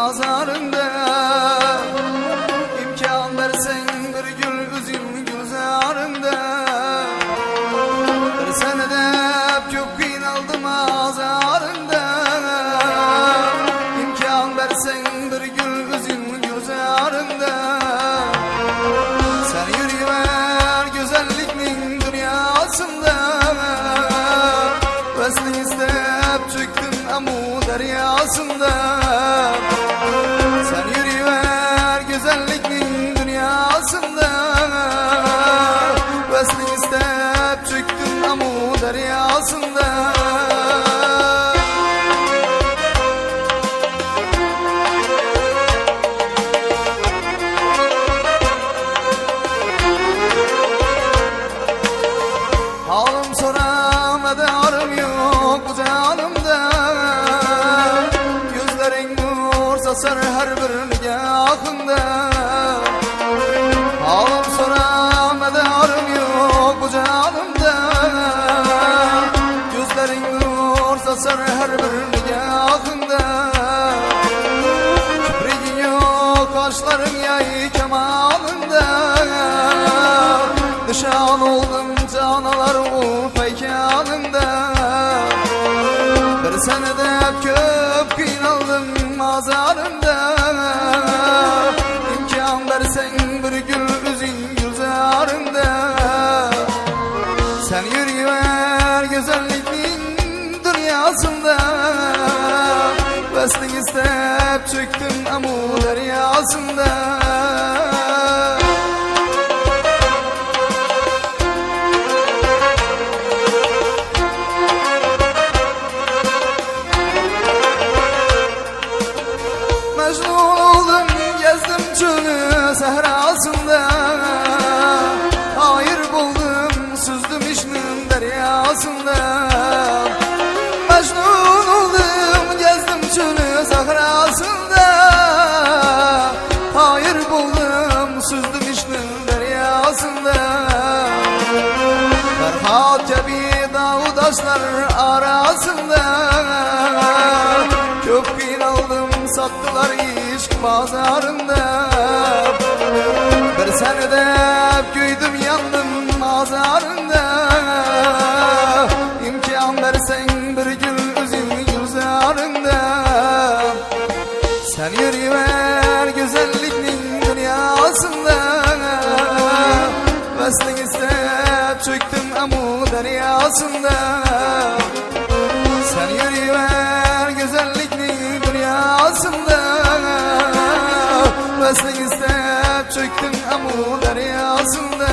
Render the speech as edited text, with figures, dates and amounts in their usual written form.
mazarında. İmkan versen bir gül üzüm gülzarında. Bir sene dep çok kıynaldım azarında. İmkan versen bir gül üzüm gülzarında. Sen yürüyüver güzelliknin dünyasında. Vesli istep çıktın amu deryasında. Sen yürüyüver güzelliknin dünyasında. Vesli istep çıktın amu deryasında. Halim soram edarım yok bu canımda. Gözlerin nur sasar her bir nigahında. Halim soram edarım yok bu canımda. Gözlerin nur sasar her bir nigahında. Kibriğin yok kaşların yay kemalında. Nişan oldum canalar o peykanında. Bir senede köp kıynaldım mazarında. İmkan versen bir gül üzün gülzarında. Sen yürüyüver güzelliğin dünyasında. Vesli istep çıktın amu deryasında. Mecnun oldum gezdim çölü sehrasında. Hayır buldum süzdüm işnin deryasında. Mecnun oldum gezdim çölü sehrasında. Hayır buldum süzdüm işnin deryasında. Ferhat gibi dağdaşlar arasında. Çok kıynaldım sattılar işk pazarında. Bir senede güydüm yandım mazarında. İmkan versen bir gül üzüm gülzarında. Sen yürüyüver güzelliknin dünyasında. Vesli istep çıktım amu deryasında. Sen yürüyüver güzelliknin dünyasında. Vesli istep çıktın amu deryasında.